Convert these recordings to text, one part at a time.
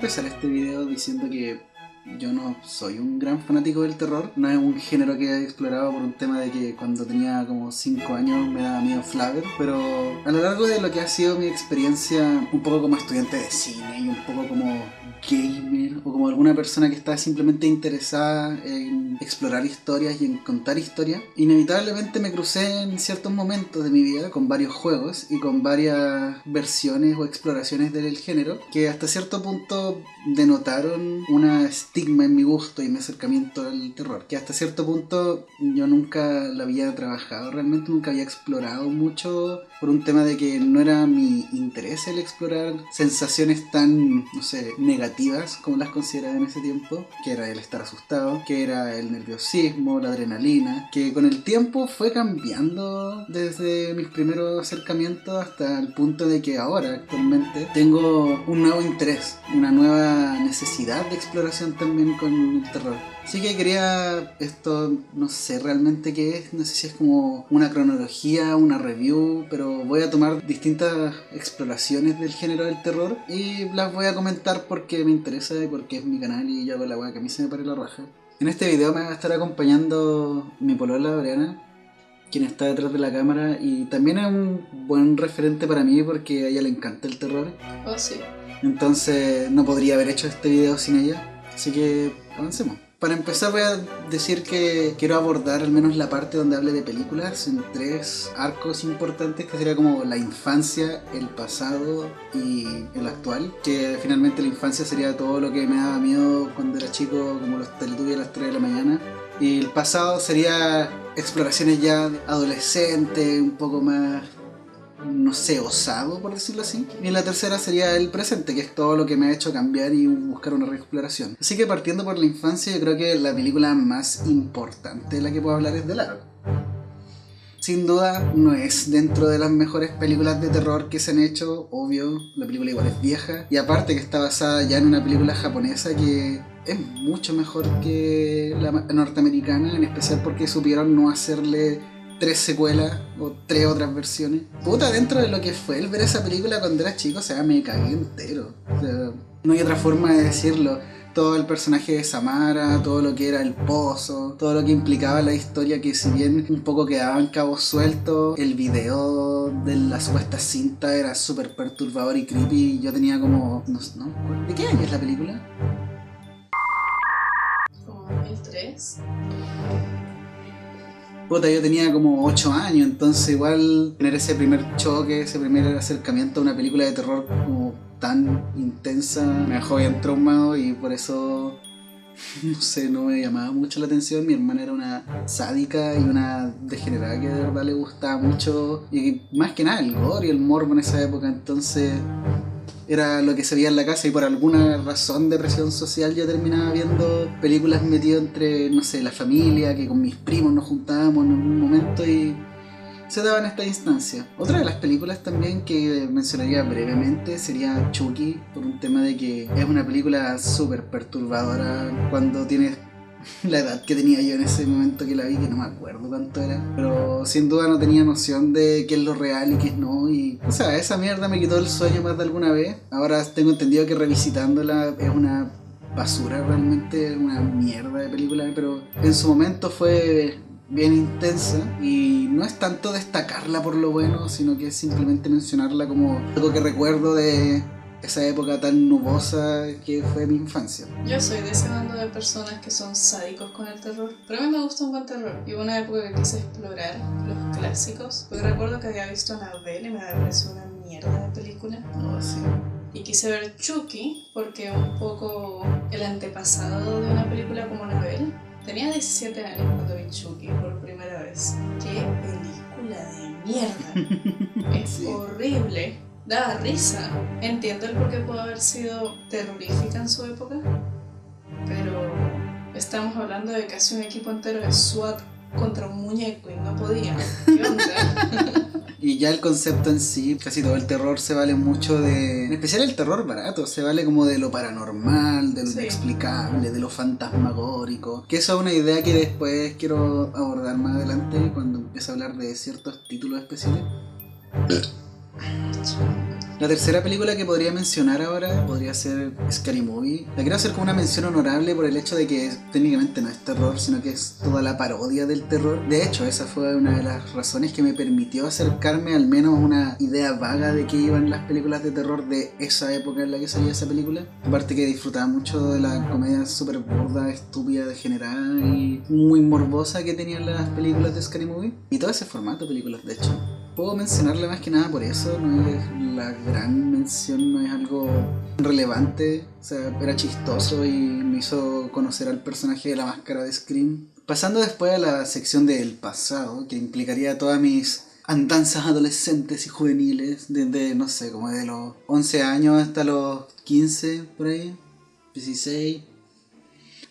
empezar este video diciendo que yo no soy un gran fanático del terror. No es un género que he explorado por un tema de que cuando tenía como 5 años me daba miedo Flavor. Pero a lo largo de lo que ha sido mi experiencia un poco como estudiante de cine y un poco como gamer o como alguna persona que está simplemente interesada en explorar historias y en contar historias, inevitablemente me crucé en ciertos momentos de mi vida con varios juegos y con varias versiones o exploraciones del género que hasta cierto punto denotaron una estigma en mi gusto y mi acercamiento al terror, que hasta cierto punto yo nunca la había trabajado, realmente nunca había explorado mucho por un tema de que no era mi interés el explorar sensaciones tan, no sé, negativas como las consideraba en ese tiempo, que era el estar asustado, que era el nerviosismo, la adrenalina, que con el tiempo fue cambiando desde mis primeros acercamientos hasta el punto de que ahora actualmente tengo un nuevo interés, una nueva necesidad de exploración también con el terror. Así que quería esto, no sé realmente qué es, no sé si es como una cronología, una review, pero voy a tomar distintas exploraciones del género del terror y las voy a comentar porque me interesa y porque es mi canal y yo hago la weá que a mí se me pare la raja. En este video me va a estar acompañando mi polola Briana, quien está detrás de la cámara y también es un buen referente para mí porque a ella le encanta el terror. Oh, sí. Entonces no podría haber hecho este video sin ella, así que avancemos. Para empezar voy a decir que quiero abordar al menos la parte donde hable de películas en 3 arcos importantes, que sería como la infancia, el pasado y el actual. Que finalmente la infancia sería todo lo que me daba miedo cuando era chico, como los Teletubbies a las 3 de la mañana. Y el pasado sería exploraciones ya adolescentes, un poco más, no sé, osado, por decirlo así. Y la tercera sería el presente, que es todo lo que me ha hecho cambiar y buscar una reexploración. Así que partiendo por la infancia, yo creo que la película más importante de la que puedo hablar es del Aro. Sin duda no es dentro de las mejores películas de terror que se han hecho, obvio, la película igual es vieja. Y aparte que está basada ya en una película japonesa que es mucho mejor que la norteamericana, en especial porque supieron no hacerle 3 secuelas o 3 otras versiones. Puta, dentro de lo que fue el ver esa película cuando era chico, o sea, me cagué entero. O sea, no hay otra forma de decirlo. Todo el personaje de Samara, todo lo que era el pozo, todo lo que implicaba la historia, que si bien un poco quedaba en cabos sueltos, el video de la supuesta cinta era súper perturbador y creepy. Yo tenía como... no, ¿de qué año es la película? Como 2003. Puta, yo tenía como 8 años, entonces igual tener ese primer choque, ese primer acercamiento a una película de terror como tan intensa me dejó bien traumado y por eso, no sé, no me llamaba mucho la atención. Mi hermana era una sádica y una degenerada que de verdad le gustaba mucho, y más que nada el gore y el morbo en esa época, entonces era lo que se veía en la casa y por alguna razón de presión social yo terminaba viendo películas metido entre, no sé, la familia, que con mis primos nos juntábamos en algún momento y se daban estas instancias. Otra de las películas también que mencionaría brevemente sería Chucky, por un tema de que es una película súper perturbadora cuando tienes la edad que tenía yo en ese momento que la vi, que no me acuerdo cuánto era, pero sin duda no tenía noción de qué es lo real y qué es no, y o sea, esa mierda me quitó el sueño más de alguna vez. Ahora tengo entendido que revisitándola es una basura, realmente una mierda de película, pero en su momento fue bien intensa y no es tanto destacarla por lo bueno, sino que es simplemente mencionarla como algo que recuerdo de esa época tan nubosa que fue mi infancia. Yo soy de ese bando de personas que son sádicos con el terror, pero a mí me gusta un buen terror. Y hubo una época que quise explorar los clásicos, porque recuerdo que había visto Annabelle y me pareció una mierda de película. Oh, sí. Y quise ver Chucky porque un poco el antepasado de una película como Annabelle. Tenía 17 años cuando vi Chucky por primera vez. ¡Qué película de mierda! Es Sí. horrible. Daba risa. Entiendo el por qué pudo haber sido terrorífica en su época, pero estamos hablando de casi un equipo entero de SWAT contra un muñeco y no podía. ¿Qué onda? Y ya el concepto en sí, casi todo el terror se vale mucho de... En especial el terror barato, se vale como de lo paranormal, de lo inexplicable, de lo fantasmagórico. Que eso es una idea que después quiero abordar más adelante cuando empiece a hablar de ciertos títulos especiales. La tercera película que podría mencionar ahora podría ser Scary Movie. La quiero hacer como una mención honorable por el hecho de que técnicamente no es terror, sino que es toda la parodia del terror. De hecho, esa fue una de las razones que me permitió acercarme al menos a una idea vaga de qué iban las películas de terror de esa época en la que salía esa película. Aparte que disfrutaba mucho de la comedia súper burda, estúpida, degenerada y muy morbosa que tenían las películas de Scary Movie. Y todo ese formato de películas, de hecho. Puedo mencionarle más que nada por eso, no es la gran mención, no es algo relevante, o sea, era chistoso y me hizo conocer al personaje de la máscara de Scream. Pasando después a la sección del pasado, que implicaría todas mis andanzas adolescentes y juveniles, desde, no sé, como de los 11 años hasta los 15, por ahí, 16.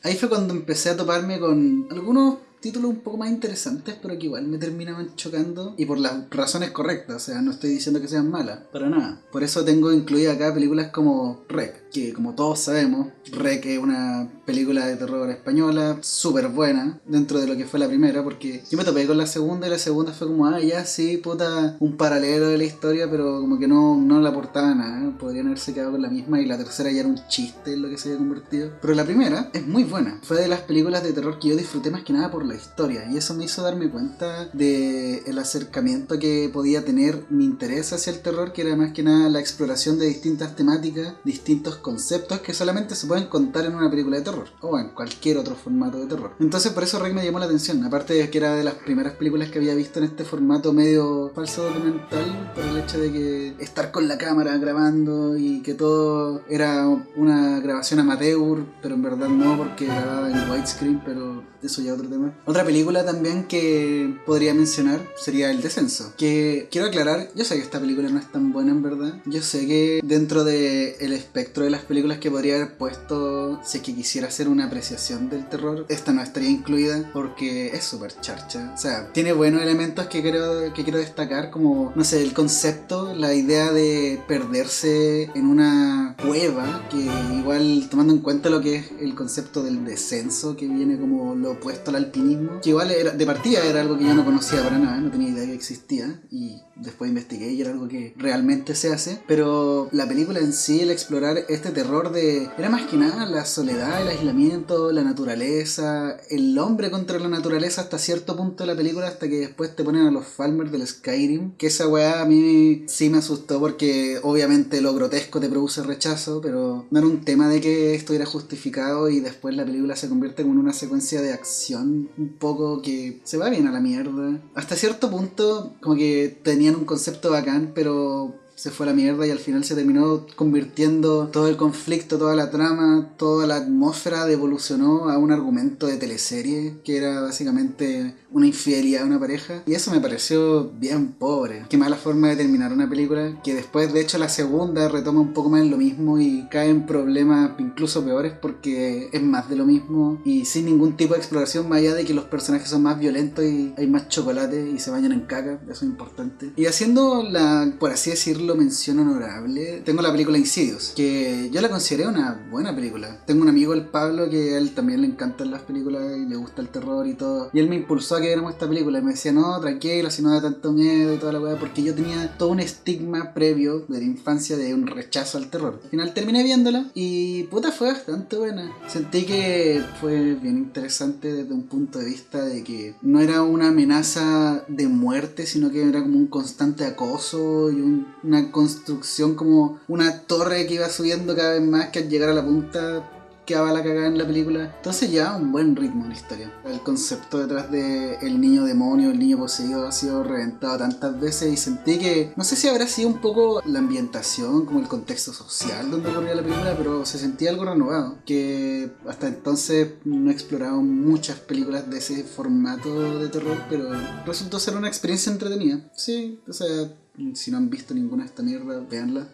Ahí fue cuando empecé a toparme con algunos títulos un poco más interesantes, pero que igual me terminaban chocando y por las razones correctas, o sea, no estoy diciendo que sean malas, para nada. Por eso tengo incluidas acá películas como REC, que como todos sabemos, REC es una película de terror española súper buena dentro de lo que fue la primera, porque yo me topé con la segunda y la segunda fue como, ah, ya sí, puta, un paralelo de la historia, pero como que no le aportaba nada, podrían haberse quedado con la misma y la tercera ya era un chiste en lo que se había convertido. Pero la primera es muy buena, fue de las películas de terror que yo disfruté más que nada por la historia y eso me hizo darme cuenta de el acercamiento que podía tener mi interés hacia el terror, que era más que nada la exploración de distintas temáticas, distintos conceptos que solamente se pueden contar en una película de terror o en cualquier otro formato de terror. Entonces por eso Rey me llamó la atención, aparte de que era de las primeras películas que había visto en este formato medio falso documental, por el hecho de que estar con la cámara grabando y que todo era una grabación amateur, pero en verdad no, porque grababa en widescreen, pero eso ya es otro tema. Otra película también que podría mencionar sería El Descenso, que quiero aclarar, yo sé que esta película no es tan buena en verdad, yo sé que dentro del espectro de las películas que podría haber puesto, si es que quisiera hacer una apreciación del terror, esta no estaría incluida porque es súper charcha, o sea, tiene buenos elementos que quiero destacar, como, no sé, el concepto, la idea de perderse en una cueva, que igual tomando en cuenta lo que es el concepto del descenso, que viene como lo opuesto al alpinismo, que igual era, de partida era algo que yo no conocía para nada, no tenía idea que existía y después investigué y era algo que realmente se hace, pero la película en sí, el explorar este terror era más que nada la soledad, el aislamiento, la naturaleza, el hombre contra la naturaleza hasta cierto punto de la película, hasta que después te ponen a los Falmer del Skyrim, que esa weá a mí sí me asustó porque obviamente lo grotesco te produce rechazo, pero no era un tema de que estuviera justificado y después la película se convierte como en una secuencia de acción un poco que se va bien a la mierda. Hasta cierto punto como que tenían un concepto bacán, pero se fue a la mierda y al final se terminó convirtiendo todo el conflicto, toda la trama, toda la atmósfera evolucionó a un argumento de teleserie que era básicamente una infidelidad de una pareja y eso me pareció bien pobre. Qué mala forma de terminar una película que después de hecho la segunda retoma un poco más en lo mismo y cae en problemas incluso peores porque es más de lo mismo y sin ningún tipo de exploración más allá de que los personajes son más violentos y hay más chocolate y se bañan en caca, eso es importante. Y haciendo la, por así decirlo, mención honorable, tengo la película Insidious, que yo la consideré una buena película. Tengo un amigo, el Pablo, que a él también le encantan las películas y le gusta el terror y todo, y él me impulsó a que viéramos esta película y me decía, no, tranquilo, si no da tanto miedo y toda la weá, porque yo tenía todo un estigma previo de la infancia de un rechazo al terror. Al final terminé viéndola y puta, fue bastante buena. Sentí que fue bien interesante desde un punto de vista de que no era una amenaza de muerte, sino que era como un constante acoso y una construcción como una torre que iba subiendo cada vez más, que al llegar a la punta quedaba la cagada en la película. Entonces ya un buen ritmo en la historia. El concepto detrás de el niño demonio, el niño poseído ha sido reventado tantas veces y sentí que, no sé si habrá sido un poco la ambientación, como el contexto social donde ocurría la película, pero se sentía algo renovado, que hasta entonces no he explorado muchas películas de ese formato de terror, pero resultó ser una experiencia entretenida. Sí, o sea, si no han visto ninguna de esta mierda, véanla.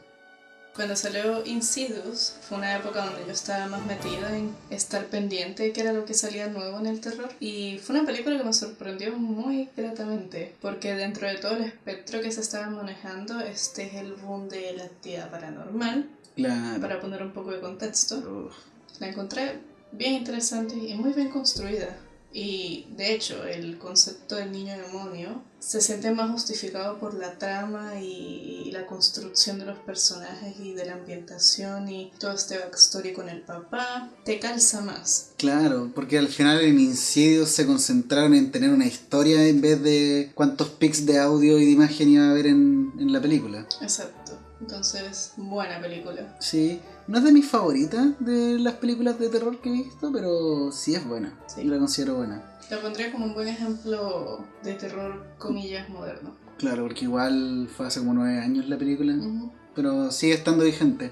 Cuando salió Insidious fue una época donde yo estaba más metida en estar pendiente de qué era lo que salía nuevo en el terror y fue una película que me sorprendió muy gratamente porque dentro de todo el espectro que se estaba manejando este es el boom de la actividad paranormal. Claro. Para poner un poco de contexto, Uf. la encontré bien interesante y muy bien construida. Y de hecho, el concepto del niño demonio se siente más justificado por la trama y la construcción de los personajes y de la ambientación y todo este backstory con el papá, te calza más. Claro, porque al final en Insidious se concentraron en tener una historia en vez de cuántos pics de audio y de imagen iba a haber en la película. Exacto. Entonces, buena película. Sí, no es de mis favoritas de las películas de terror que he visto, pero sí es buena. Sí. Yo la considero buena. La pondría como un buen ejemplo de terror, comillas, moderno. Claro, porque igual fue hace como 9 años la película. Uh-huh. Pero sigue estando vigente.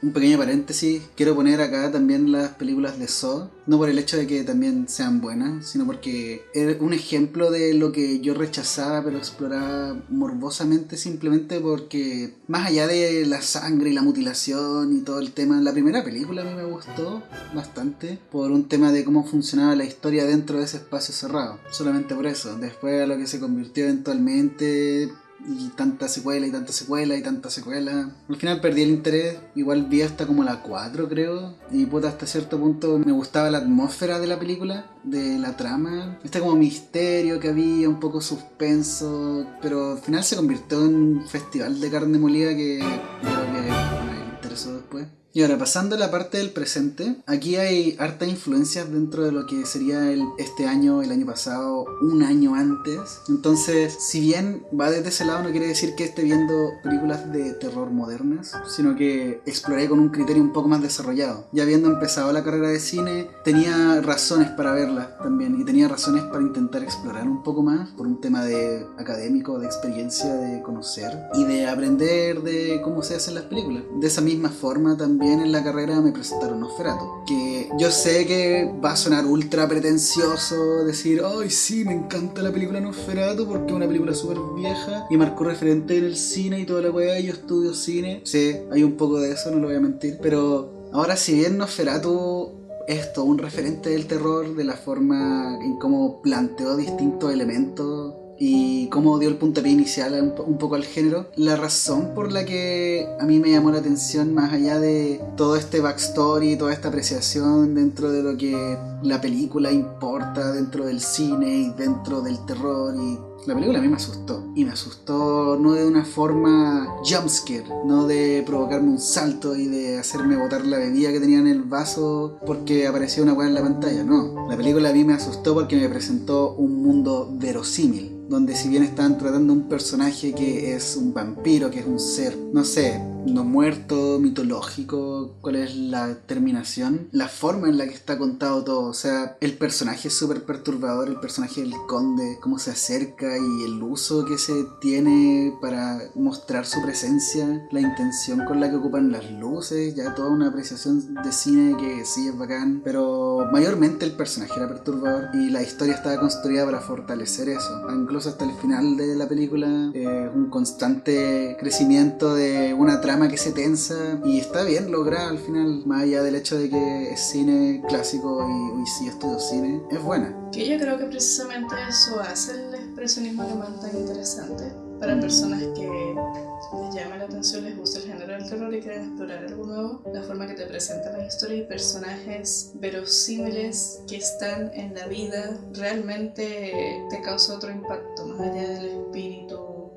Un pequeño paréntesis, quiero poner acá también las películas de Saw, no por el hecho de que también sean buenas, sino porque es un ejemplo de lo que yo rechazaba pero exploraba morbosamente, simplemente porque más allá de la sangre y la mutilación y todo el tema, la primera película a mí me gustó bastante por un tema de cómo funcionaba la historia dentro de ese espacio cerrado, solamente por eso. Después a lo que se convirtió eventualmente, y tanta secuela y tanta secuela y tanta secuela, al final perdí el interés. Igual vi hasta como la 4 creo, y puta, hasta cierto punto me gustaba la atmósfera de la película, de la trama, este como misterio que había, un poco suspenso, pero al final se convirtió en un festival de carne molida que creo que me interesó después. Y ahora, pasando a la parte del presente, aquí hay hartas influencias dentro de lo que sería este año, el año pasado, un año antes. Entonces, si bien va desde ese lado, no quiere decir que esté viendo películas de terror modernas, sino que exploré con un criterio un poco más desarrollado. Ya habiendo empezado la carrera de cine, tenía razones para verla también, y tenía razones para intentar explorar un poco más, por un tema de académico, de experiencia, de conocer y de aprender de cómo se hacen las películas. De esa misma forma también en la carrera me presentaron Nosferatu, que yo sé que va a sonar ultra pretencioso decir, ay sí, me encanta la película Nosferatu porque es una película súper vieja y marcó referente en el cine y toda la weá, y yo estudio cine. Sí, hay un poco de eso, no lo voy a mentir, pero ahora, si bien Nosferatu es todo un referente del terror, de la forma en cómo planteó distintos elementos y cómo dio el puntapié inicial un poco al género, la razón por la que a mí me llamó la atención, más allá de todo este backstory, toda esta apreciación dentro de lo que la película importa dentro del cine y dentro del terror, y la película a mí me asustó, y me asustó no de una forma jumpscare, no de provocarme un salto y de hacerme botar la bebida que tenía en el vaso porque apareció una weá en la pantalla, no. La película a mí me asustó porque me presentó un mundo verosímil, donde si bien estaban tratando un personaje que es un vampiro, que es un ser, no sé, no muerto, mitológico, cuál es la terminación, la forma en la que está contado todo, o sea, el personaje es súper perturbador, el personaje del conde, cómo se acerca y el uso que se tiene para mostrar su presencia, la intención con la que ocupan las luces, ya toda una apreciación de cine que sí es bacán, pero mayormente el personaje era perturbador y la historia estaba construida para fortalecer eso, incluso hasta el final de la película, un constante crecimiento de una trama que se tensa y está bien lograda al final, más allá del hecho de que es cine clásico y hoy sí estudio cine, es buena. Que yo creo que precisamente eso hace el expresionismo alemán tan interesante para personas que les llama la atención, les gusta el género del terror y quieren explorar algo nuevo. La forma que te presentan las historias y personajes verosímiles que están en la vida realmente te causa otro impacto, más allá del espíritu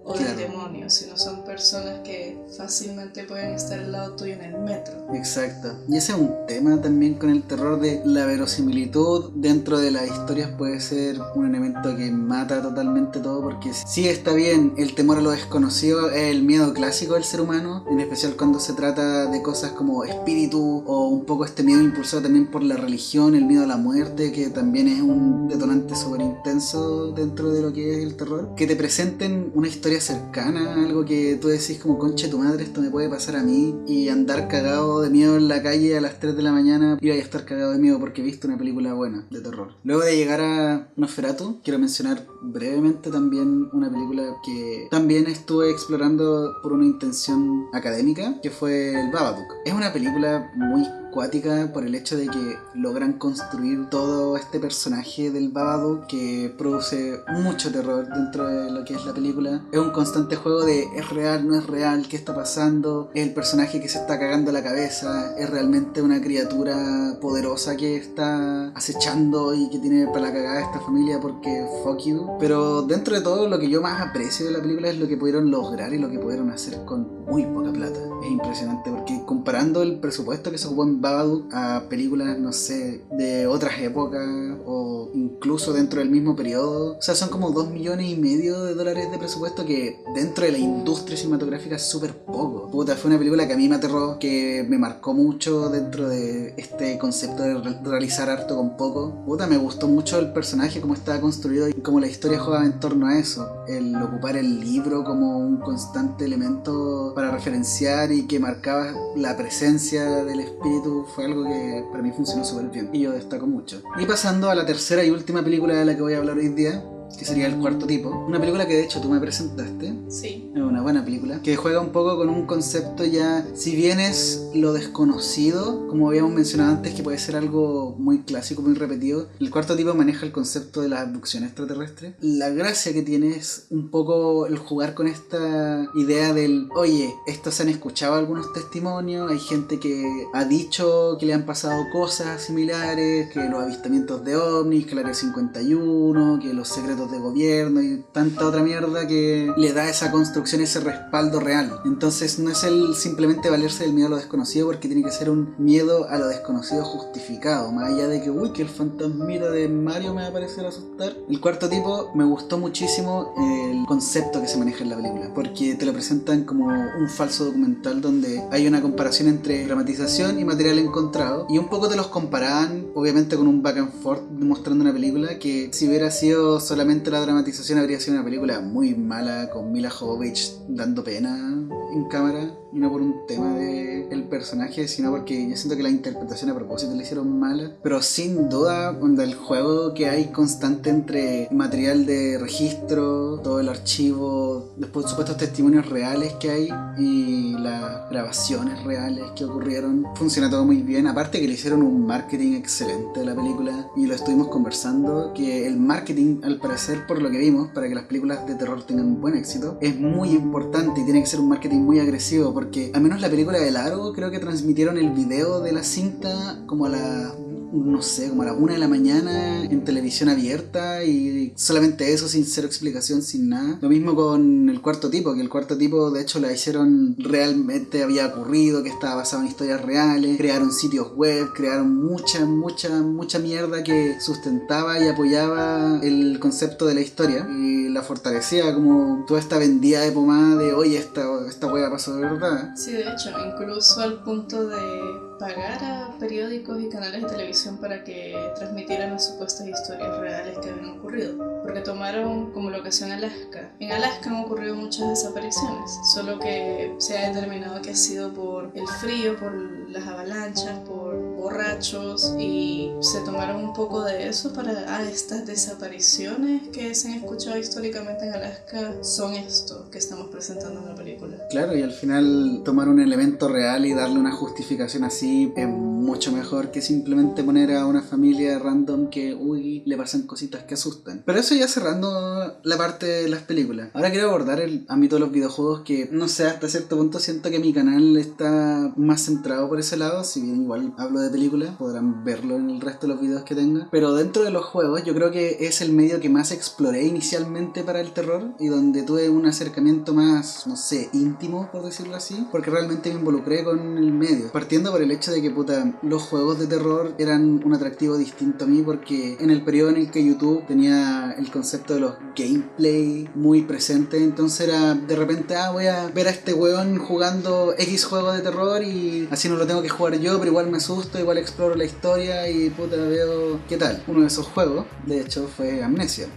o del demonio, sino son personas que fácilmente pueden estar al lado tuyo en el metro. Exacto. Y ese es un tema también con el terror, de la verosimilitud dentro de las historias puede ser un elemento que mata totalmente todo, porque sí está bien, el temor a lo desconocido es el miedo clásico del ser humano, en especial cuando se trata de cosas como espíritu o un poco este miedo impulsado también por la religión, el miedo a la muerte, que también es un detonante súper intenso dentro de lo que es el terror. Que te presenten una historia cercana, algo que tú decís como, concha tu madre, esto me puede pasar a mí, y andar cagado de miedo en la calle a las 3 de la mañana, iba a estar cagado de miedo porque he visto una película buena de terror. Luego de llegar a Nosferatu, quiero mencionar brevemente también una película que también estuve explorando por una intención académica, que fue el Babadook. Es una película muy cuática por el hecho de que logran construir todo este personaje del Babadook que produce mucho terror dentro de lo que es la película. Es un constante juego de es real, no es real, qué está pasando, es el personaje que se está cagando la cabeza, es realmente una criatura poderosa que está acechando y que tiene para la cagada a esta familia porque fuck you. Pero dentro de todo, lo que yo más aprecio de la película es lo que pudieron lograr y lo que pudieron hacer con muy poca plata. Es impresionante porque comparando el presupuesto que se ocupó en Babadook a películas, no sé, de otras épocas o incluso dentro del mismo periodo, o sea, son como $2,5 millones de presupuesto, que dentro de la industria cinematográfica es súper poco. Puta, fue una película que a mí me aterró, que me marcó mucho dentro de este concepto de realizar harto con poco. Puta, me gustó mucho el personaje, cómo estaba construido y cómo la historia jugaba en torno a eso. El ocupar el libro como un constante elemento para referenciar y que marcaba la presencia del espíritu fue algo que para mí funcionó súper bien y yo destaco mucho. Y pasando a la tercera y última película de la que voy a hablar hoy día, que sería El Cuarto Tipo, una película que de hecho tú me presentaste. Sí. Es una buena película, que juega un poco con un concepto ya, si bien es lo desconocido, como habíamos mencionado antes, que puede ser algo muy clásico, muy repetido, El Cuarto Tipo maneja el concepto de la abducción extraterrestre. La gracia que tiene es un poco el jugar con esta idea del, oye, estos han escuchado algunos testimonios, hay gente que ha dicho que le han pasado cosas similares, que los avistamientos de ovnis, que el Área 51, que los secretos de gobierno y tanta otra mierda que le da esa construcción, ese respaldo real. Entonces no es el simplemente valerse del miedo a lo desconocido, porque tiene que ser un miedo a lo desconocido justificado, más allá de que uy, que el fantasmita de Mario me va a parecer asustar. El Cuarto Tipo, me gustó muchísimo el concepto que se maneja en la película, porque te lo presentan como un falso documental donde hay una comparación entre dramatización y material encontrado, y un poco te los comparaban obviamente con un back and forth mostrando una película que, si hubiera sido solamente la dramatización, habría sido una película muy mala, con Mila Jovovich dando pena en cámara, y no por un tema de el personaje, sino porque yo siento que la interpretación a propósito la hicieron mala. Pero sin duda, el juego que hay constante entre material de registro, todo el archivo, después supuestos testimonios reales que hay y las grabaciones reales que ocurrieron, funciona todo muy bien. Aparte que le hicieron un marketing excelente a la película, y lo estuvimos conversando, que el marketing, al parecer, por lo que vimos, para que las películas de terror tengan buen éxito, es muy importante y tiene que ser un marketing muy agresivo, porque al menos la película de Largo creo que transmitieron el video de la cinta como a la, no sé, como a las 1 de la mañana en televisión abierta, y solamente eso, sin cero explicación, sin nada. Lo mismo con El Cuarto Tipo, que El Cuarto Tipo de hecho la hicieron realmente, había ocurrido, que estaba basado en historias reales, crearon sitios web, crearon mucha mierda que sustentaba y apoyaba el concepto de la historia y la fortalecía, como toda esta vendida de pomada de oye, esta wea pasó de verdad. Sí, de hecho, incluso al punto de pagar a periódicos y canales de televisión para que transmitieran las supuestas historias reales que habían ocurrido, porque tomaron como locación Alaska. En Alaska han ocurrido muchas desapariciones, solo que se ha determinado que ha sido por el frío, por las avalanchas, por borrachos, y se tomaron un poco de eso para, estas desapariciones que se han escuchado históricamente en Alaska son esto que estamos presentando en la película. Claro, y al final tomar un elemento real y darle una justificación así es mucho mejor que simplemente poner a una familia random que, uy, le pasan cositas que asustan. Pero eso ya cerrando la parte de las películas. Ahora quiero abordar el ámbito de los videojuegos, que, no sé, hasta cierto punto siento que mi canal está más centrado por ese lado. Si bien igual hablo de películas, podrán verlo en el resto de los videos que tenga. Pero dentro de los juegos, yo creo que es el medio que más exploré inicialmente para el terror, y donde tuve un acercamiento más, no sé, íntimo, por decirlo así, porque realmente me involucré con el medio. Partiendo por el hecho de que, puta, los juegos de terror eran un atractivo distinto a mí, porque en el periodo en el que YouTube tenía el concepto de los gameplay muy presente, entonces era de repente, voy a ver a este weón jugando X juego de terror y así no lo tengo que jugar yo, pero igual me asusto, igual exploro la historia y puta, veo qué tal. Uno de esos juegos, de hecho, fue Amnesia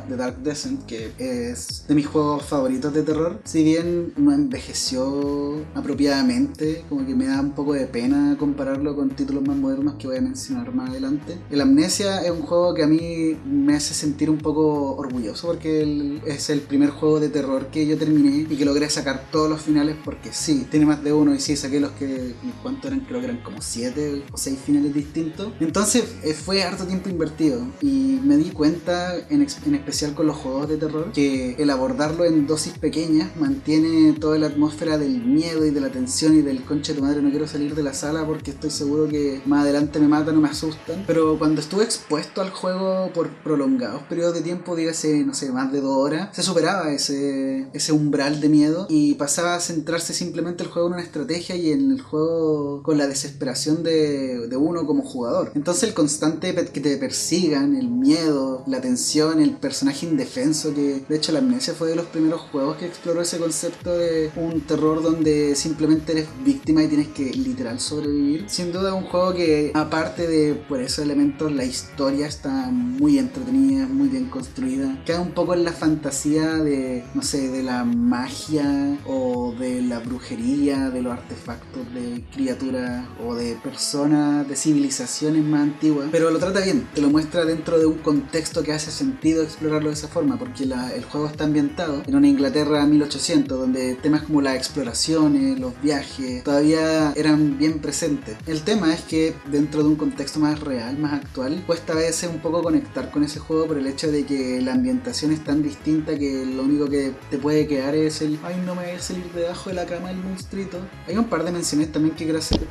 The Dark Descent, que es de mis juegos favoritos de terror. Si bien no envejeció apropiadamente, como que me da un poco de pena compararlo con títulos más modernos que voy a mencionar más adelante. El Amnesia es un juego que a mí me hace sentir un poco orgulloso, porque es el primer juego de terror que yo terminé y que logré sacar todos los finales, porque sí, tiene más de uno, y sí, saqué los que, ¿cuánto eran? Creo que eran como 7, 7 o 6 finales distintos. Entonces fue harto tiempo invertido y me di cuenta, en especial con los juegos de terror, que el abordarlo en dosis pequeñas mantiene toda la atmósfera del miedo y de la tensión y del concha de tu madre, no quiero salir de la sala porque estoy seguro que más adelante me matan o me asustan. Pero cuando estuve expuesto al juego por prolongados periodos de tiempo, dígase, no sé, más de 2 horas, se superaba ese umbral de miedo y pasaba a centrarse simplemente el juego en una estrategia y en el juego con la desesperación de uno como jugador. Entonces el constante que te persigan, el miedo, la tensión, el personaje indefenso, que de hecho la Amnesia fue de los primeros juegos que exploró ese concepto de un terror donde simplemente eres víctima y tienes que literal sobrevivir. Sin duda un juego que, aparte de por esos elementos, la historia está muy entretenida, muy bien construida, queda un poco en la fantasía de, no sé, de la magia o de la brujería, de los artefactos de criaturas o de personas, de civilizaciones más antiguas, pero lo trata bien, te lo muestra dentro de un contexto que hace sentido explorarlo de esa forma, porque el juego está ambientado en una Inglaterra 1800, donde temas como las exploraciones, los viajes, todavía eran bien presentes. El tema es que dentro de un contexto más real, más actual, cuesta a veces un poco conectar con ese juego por el hecho de que la ambientación es tan distinta que lo único que te puede quedar es el ay, no me voy a salir debajo de la cama el monstruito. Hay un par de menciones también que quiero hacer.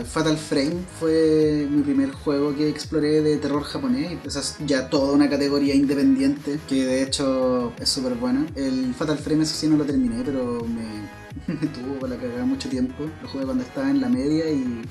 Fatal Frame fue mi primer juego que exploré de terror japonés, y esa es ya toda una categoría independiente que de hecho es súper buena. El Fatal Frame, eso sí, no lo terminé, pero me tuvo para la cagada mucho tiempo. Lo jugué cuando estaba en la media. Y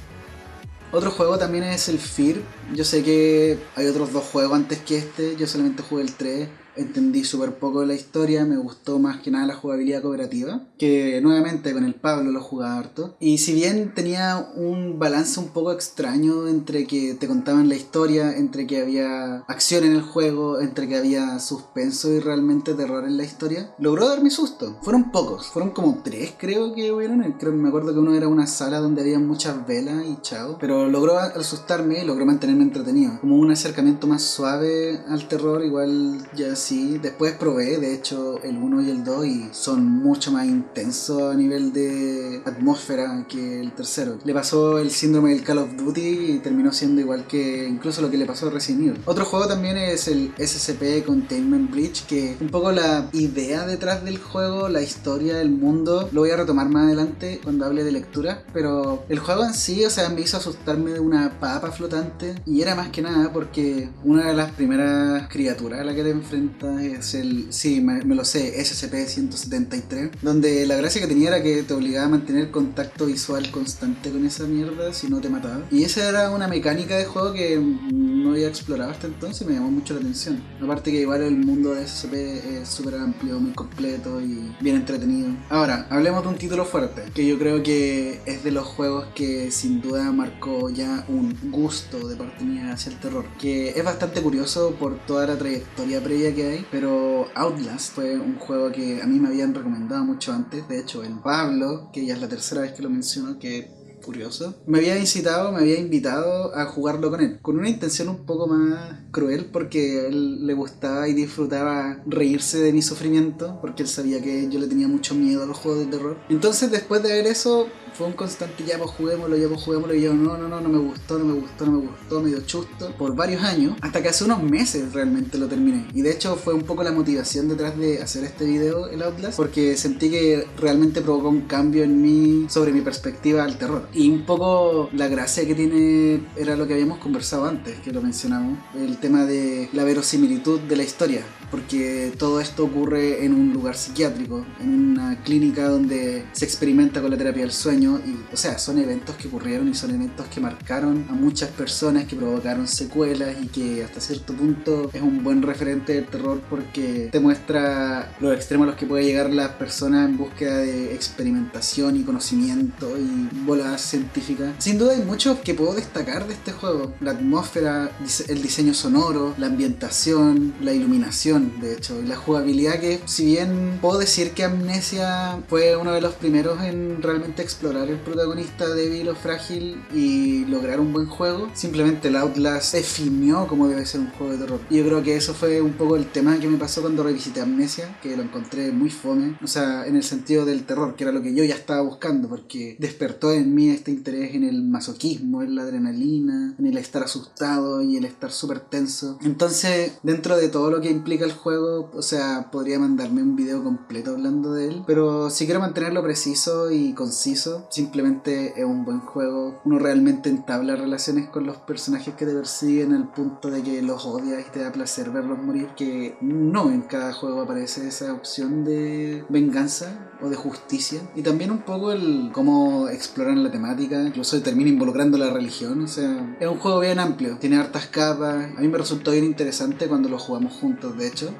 otro juego también es el Fear. Yo sé que hay otros 2 juegos antes que este, yo solamente jugué el 3. Entendí súper poco de la historia, me gustó más que nada la jugabilidad cooperativa, que nuevamente con el Pablo lo jugaba harto. Y si bien tenía un balance un poco extraño entre que te contaban la historia, entre que había acción en el juego, entre que había suspenso y realmente terror en la historia, logró darme susto. Fueron pocos, fueron como 3 creo que hubieron. Me acuerdo que uno era una sala donde había muchas velas y chao, pero logró asustarme y logró mantenerme entretenido. Como un acercamiento más suave al terror, igual ya sí. Después probé, de hecho, el 1 y el 2 y son mucho más intensos a nivel de atmósfera que el tercero. Le pasó el síndrome del Call of Duty y terminó siendo igual que incluso lo que le pasó a Resident Evil. Otro juego también es el SCP Containment Breach, que un poco la idea detrás del juego, la historia, el mundo, lo voy a retomar más adelante cuando hable de lectura, pero el juego en sí, o sea, me hizo asustarme de una papa flotante, y era más que nada porque una de las primeras criaturas a la que te enfrentas es el, sí, me lo sé, SCP-173, donde la gracia que tenía era que te obligaba a mantener contacto visual constante con esa mierda, si no te mataba. Y esa era una mecánica de juego que no había explorado hasta entonces y me llamó mucho la atención. Aparte que igual el mundo de SCP es súper amplio, muy completo y bien entretenido. Ahora, hablemos de un título fuerte, que yo creo que es de los juegos que sin duda marcó ya un gusto de parte mía hacia el terror, que es bastante curioso por toda la trayectoria previa que hay, pero Outlast fue un juego que a mí me habían recomendado mucho antes. De hecho, el Pablo, que ya es la tercera vez que lo menciono, que curioso, me había invitado a jugarlo con él, con una intención un poco más cruel, porque a él le gustaba y disfrutaba reírse de mi sufrimiento, porque él sabía que yo le tenía mucho miedo a los juegos de terror. Entonces, después de ver eso, fue un constante ya pues juguémoslo, y yo no me gustó, medio chusto, por varios años, hasta que hace unos meses realmente lo terminé. Y de hecho fue un poco la motivación detrás de hacer este video, el Outlast, porque sentí que realmente provocó un cambio en mí sobre mi perspectiva al terror. Y un poco la gracia que tiene era lo que habíamos conversado antes, que lo mencionamos, el tema de la verosimilitud de la historia, porque todo esto ocurre en un lugar psiquiátrico, en una clínica donde se experimenta con la terapia del sueño, y, o sea, son eventos que ocurrieron y son eventos que marcaron a muchas personas, que provocaron secuelas y que hasta cierto punto es un buen referente del terror porque te muestra los extremos a los que puede llegar las personas en búsqueda de experimentación y conocimiento y bolas científicas. Sin duda hay mucho que puedo destacar de este juego: la atmósfera, el diseño sonoro, la ambientación, la iluminación, de hecho, y la jugabilidad, que si bien puedo decir que Amnesia fue uno de los primeros en realmente explorar controlar el protagonista débil o frágil y lograr un buen juego. Simplemente el Outlast definió cómo debe ser un juego de terror. Y yo creo que eso fue un poco el tema que me pasó cuando revisité Amnesia, que lo encontré muy fome. O sea, en el sentido del terror, que era lo que yo ya estaba buscando, porque despertó en mí este interés en el masoquismo, en la adrenalina, en el estar asustado y el estar súper tenso. Entonces, dentro de todo lo que implica el juego, o sea, podría mandarme un video completo hablando de él, pero si quiero mantenerlo preciso y conciso, simplemente es un buen juego. Uno realmente entabla relaciones con los personajes que te persiguen al punto de que los odias y te da placer verlos morir, que no en cada juego aparece esa opción de venganza o de justicia. Y también un poco el cómo exploran la temática, incluso termina involucrando la religión. O sea, es un juego bien amplio, tiene hartas capas. A mí me resultó bien interesante cuando lo jugamos juntos, de hecho,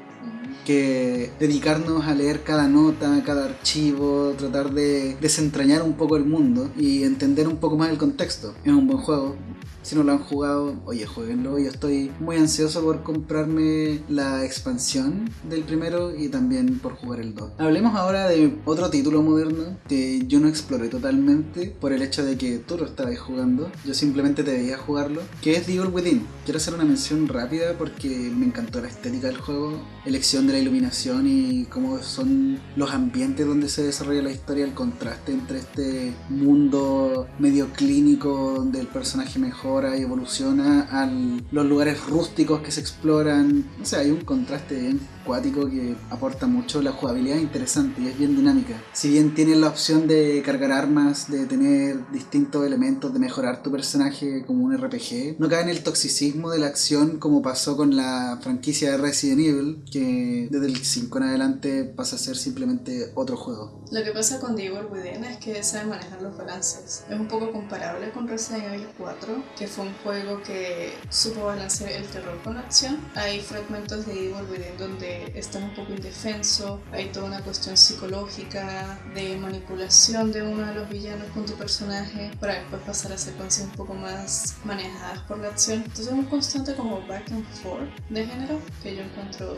que dedicarnos a leer cada nota, cada archivo, tratar de desentrañar un poco el mundo y entender un poco más el contexto. Es un buen juego. Si no lo han jugado, oye, jueguenlo. Yo estoy muy ansioso por comprarme la expansión del primero y también por jugar el 2. Hablemos ahora de otro título moderno que yo no exploré totalmente por el hecho de que tú lo estabas jugando. Yo simplemente te veía jugarlo, que es The Evil Within. Quiero hacer una mención rápida porque me encantó la estética del juego, elección de la iluminación y cómo son los ambientes donde se desarrolla la historia, el contraste entre este mundo medio clínico donde el personaje mejora y evoluciona a los lugares rústicos que se exploran. O sea, hay un contraste bien cuático que aporta mucho. La jugabilidad es interesante y es bien dinámica. Si bien tienes la opción de cargar armas, de tener distintos elementos, de mejorar tu personaje como un RPG, no cae en el toxicismo de la acción como pasó con la franquicia de Resident Evil, que desde el 5 en adelante pasa a ser simplemente otro juego. Lo que pasa con The Evil Within es que sabe manejar los balances. Es un poco comparable con Resident Evil 4, que fue un juego que supo balancear el terror con la acción. Hay fragmentos de Evil Within donde estás un poco indefenso, hay toda una cuestión psicológica de manipulación de uno de los villanos con tu personaje para después pasar a secuencias un poco más manejadas por la acción. Entonces es un constante como back and forth de género que yo encuentro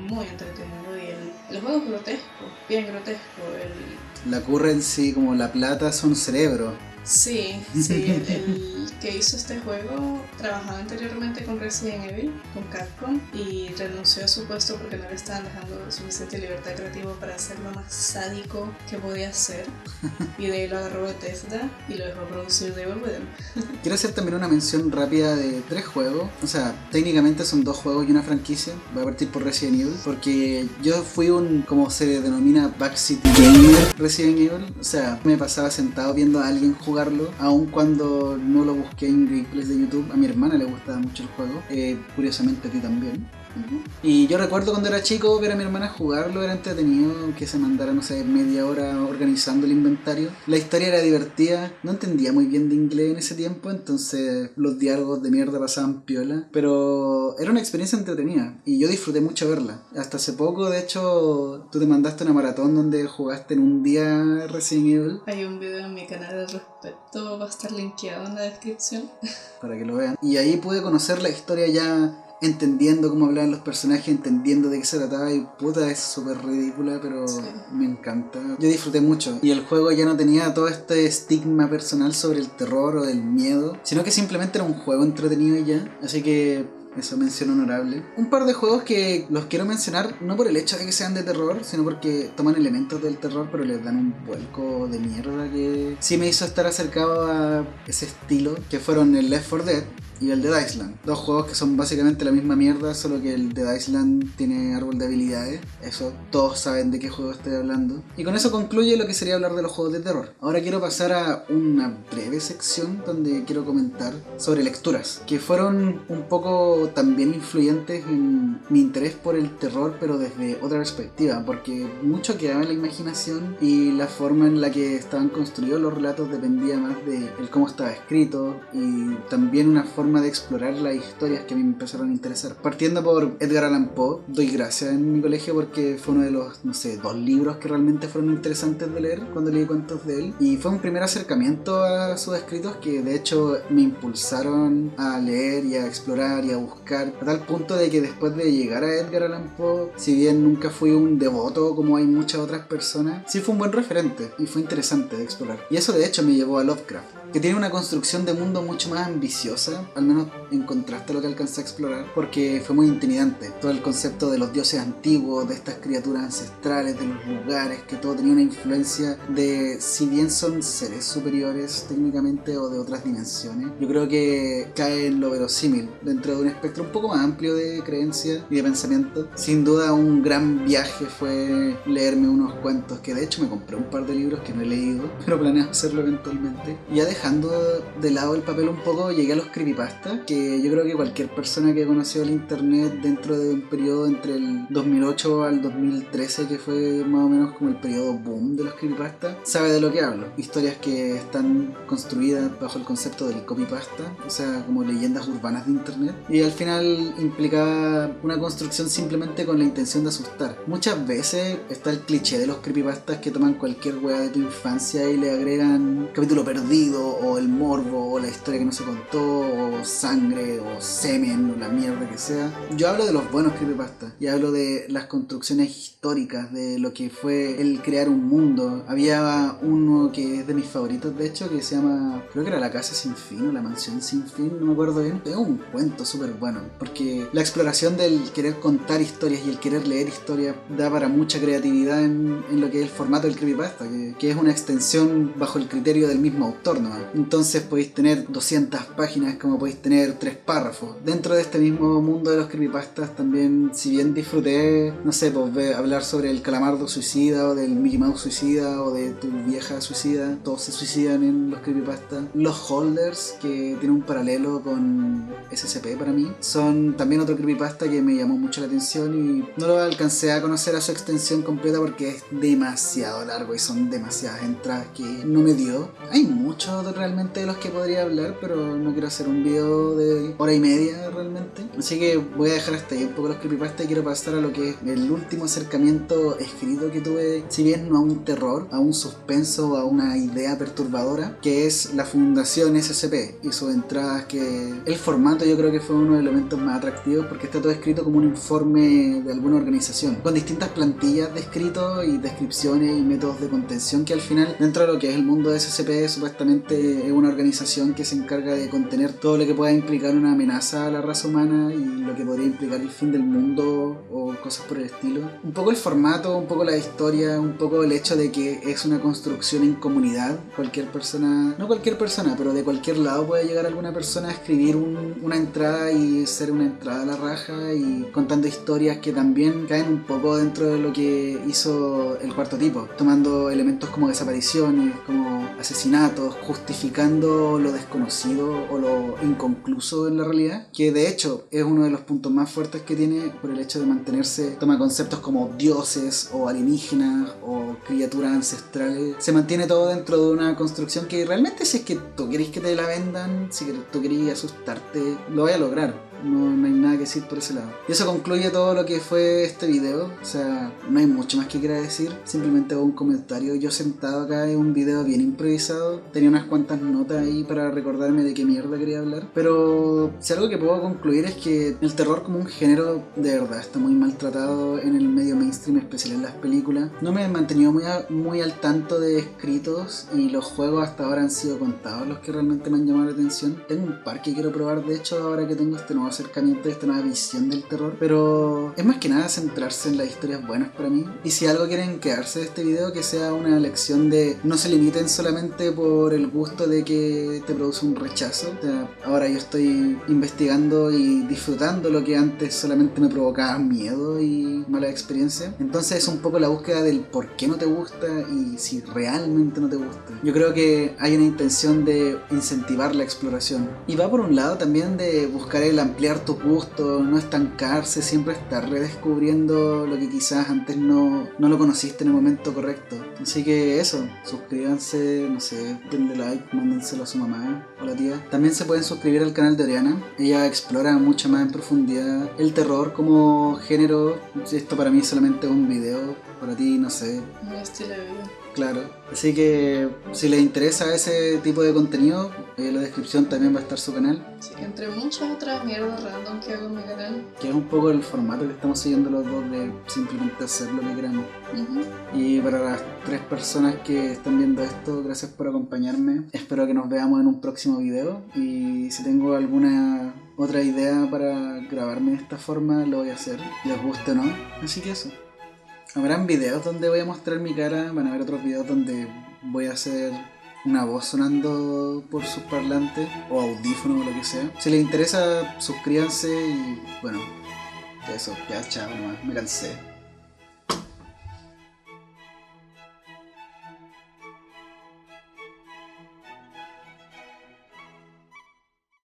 muy entretenido y el juego es grotesco, bien grotesco. La currency como la plata son cerebro. Sí, el que hizo este juego trabajaba anteriormente con Resident Evil, con Capcom, y renunció a su puesto porque no le estaban dejando suficiente libertad creativa para hacer lo más sádico que podía hacer. Y de ahí lo agarró Bethesda y lo dejó producir The Evil Within. Quiero hacer también una mención rápida de 3 juegos. O sea, técnicamente son 2 juegos y una franquicia. Voy a partir por Resident Evil porque yo fui un, como se denomina, backseat gamer Resident Evil. O sea, me pasaba sentado viendo a alguien jugarlo, aun cuando no lo busqué en gameplays de YouTube. A mi hermana le gustaba mucho el juego, curiosamente a ti también. Y yo recuerdo cuando era chico ver a mi hermana jugarlo, era entretenido, que se mandara, no sé, media hora organizando el inventario. La historia era divertida, no entendía muy bien de inglés en ese tiempo, entonces los diálogos de mierda pasaban piola, pero era una experiencia entretenida y yo disfruté mucho verla. Hasta hace poco, de hecho, tú te mandaste una maratón donde jugaste en un día Resident Evil. Hay un video en mi canal al respecto, va a estar linkeado en la descripción. Para que lo vean. Y ahí pude conocer la historia ya entendiendo cómo hablaban los personajes, entendiendo de qué se trataba y puta, es súper ridícula, pero sí, me encanta. Yo disfruté mucho y el juego ya no tenía todo este estigma personal sobre el terror o el miedo, sino que simplemente era un juego entretenido y ya, así que eso, mención honorable. Un par de juegos que los quiero mencionar, no por el hecho de que sean de terror, sino porque toman elementos del terror, pero les dan un vuelco de mierda que sí me hizo estar acercado a ese estilo, que fueron el Left 4 Dead y el Dead Island. 2 juegos que son básicamente la misma mierda, solo que el Dead Island tiene árbol de habilidades. Eso, todos saben de qué juego estoy hablando. Y con eso concluye lo que sería hablar de los juegos de terror. Ahora quiero pasar a una breve sección donde quiero comentar sobre lecturas, que fueron un poco también influyentes en mi interés por el terror, pero desde otra perspectiva, porque mucho quedaba en la imaginación y la forma en la que estaban construidos los relatos dependía más de el cómo estaba escrito y también una forma forma de explorar las historias que a mí me empezaron a interesar. Partiendo por Edgar Allan Poe, doy gracias en mi colegio porque fue uno de los, no sé, 2 libros que realmente fueron interesantes de leer cuando leí cuentos de él. Y fue un primer acercamiento a sus escritos que de hecho me impulsaron a leer y a explorar y a buscar, a tal punto de que después de llegar a Edgar Allan Poe, si bien nunca fui un devoto como hay muchas otras personas, sí fue un buen referente y fue interesante de explorar. Y eso de hecho me llevó a Lovecraft, que tiene una construcción de mundo mucho más ambiciosa, al menos en contraste a lo que alcancé a explorar, porque fue muy intimidante. Todo el concepto de los dioses antiguos, de estas criaturas ancestrales, de los lugares, que todo tenía una influencia de, si bien son seres superiores técnicamente o de otras dimensiones, yo creo que cae en lo verosímil, dentro de un espectro un poco más amplio de creencias y de pensamiento. Sin duda un gran viaje fue leerme unos cuentos, que de hecho me compré un par de libros que no he leído, pero planeo hacerlo eventualmente. Ya dejando de lado el papel un poco, llegué a los creepypasta, que yo creo que cualquier persona que conoció el internet dentro de un periodo entre el 2008 al 2013, que fue más o menos como el periodo boom de los creepypasta, sabe de lo que hablo. Historias que están construidas bajo el concepto del copypasta, o sea, como leyendas urbanas de internet, y al final implicaba una construcción simplemente con la intención de asustar. Muchas veces está el cliché de los creepypastas que toman cualquier wea de tu infancia y le agregan capítulo perdido, o el morbo, o la historia que no se contó, o sangre, o semen, o la mierda que sea. Yo hablo de los buenos creepypastas y hablo de las construcciones históricas, de lo que fue el crear un mundo. Había uno que es de mis favoritos, de hecho, que se llama, creo que era La Casa Sin Fin o La Mansión Sin Fin, no me acuerdo bien. Es un cuento súper bueno, porque la exploración del querer contar historias y el querer leer historias da para mucha creatividad en lo que es el formato del creepypasta, que es una extensión bajo el criterio del mismo autor, ¿no? Entonces podéis tener 200 páginas como podéis tener 3 párrafos. Dentro de este mismo mundo de los creepypastas también, si bien disfruté, no sé, pues hablar sobre el Calamardo suicida o del Mickey Mouse suicida o de tu vieja suicida, todos se suicidan en los creepypastas. Los Holders, que tiene un paralelo con SCP para mí, son también otro creepypasta que me llamó mucho la atención y no lo alcancé a conocer a su extensión completa porque es demasiado largo y son demasiadas entradas que no me dio. Hay muchos realmente de los que podría hablar, pero no quiero hacer un video de hora y media realmente, así que voy a dejar hasta ahí un poco los creepypasta y quiero pasar a lo que es el último acercamiento escrito que tuve, si bien no a un terror, a un suspenso, a una idea perturbadora, que es la Fundación SCP y sus entradas, que el formato yo creo que fue uno de los elementos más atractivos porque está todo escrito como un informe de alguna organización, con distintas plantillas de escrito y descripciones y métodos de contención, que al final, dentro de lo que es el mundo de SCP, supuestamente es una organización que se encarga de contener todo lo que pueda implicar una amenaza a la raza humana y lo que podría implicar el fin del mundo o cosas por el estilo. Un poco el formato, un poco la historia, un poco el hecho de que es una construcción en comunidad. Cualquier persona, no cualquier persona, pero de cualquier lado puede llegar alguna persona a escribir una entrada y ser una entrada a la raja y contando historias que también caen un poco dentro de lo que hizo el Cuarto Tipo, tomando elementos como desapariciones, como asesinatos, justificando lo desconocido o lo inconcluso en la realidad, que de hecho es uno de los puntos más fuertes que tiene por el hecho de mantenerse, toma conceptos como dioses o alienígenas o criaturas ancestrales, se mantiene todo dentro de una construcción que realmente, si es que tú querés que te la vendan, si tú querés asustarte, lo vaya a lograr. No hay nada que decir por ese lado. Y eso concluye todo lo que fue este video. O sea, no hay mucho más que quiera decir. Simplemente hago un comentario. Yo sentado acá en un video bien improvisado. Tenía unas cuantas notas ahí para recordarme de qué mierda quería hablar. Pero si algo que puedo concluir es que el terror como un género de verdad está muy maltratado en el medio mainstream, especial en las películas. No me he mantenido muy al tanto de escritos y los juegos hasta ahora han sido contados los que realmente me han llamado la atención. Tengo un par que quiero probar, de hecho, ahora que tengo este nuevo acercamiento, esta nueva visión del terror, pero es más que nada centrarse en las historias buenas para mí. Y si algo quieren quedarse de este video, que sea una lección de no se limiten solamente por el gusto de que te produce un rechazo. O sea, ahora yo estoy investigando y disfrutando lo que antes solamente me provocaba miedo y mala experiencia. Entonces es un poco la búsqueda del por qué no te gusta y si realmente no te gusta. Yo creo que hay una intención de incentivar la exploración y va por un lado también de buscar el ampliar tu gusto, no estancarse, siempre estar redescubriendo lo que quizás antes no lo conociste en el momento correcto. Así que eso, suscríbanse, no sé, denle like, mándenselo a su mamá o la tía. También se pueden suscribir al canal de Oriana, ella explora mucho más en profundidad el terror como género. Esto para mí es solamente un video, para ti no sé. Un estilo de vida. Claro, así que si les interesa ese tipo de contenido, en la descripción también va a estar su canal. Sí, entre muchas otras mierdas random que hago en mi canal. Que es un poco el formato que estamos siguiendo los dos de simplemente hacer lo que queramos. Y para las 3 personas que están viendo esto, gracias por acompañarme. Espero que nos veamos en un próximo video. Y si tengo alguna otra idea para grabarme de esta forma, lo voy a hacer. Les guste o no. Así que eso. Habrán videos donde voy a mostrar mi cara, van a haber otros videos donde voy a hacer una voz sonando por sus parlantes o audífonos o lo que sea. Si les interesa, suscríbanse y bueno, eso, ya chao nomás, me cansé.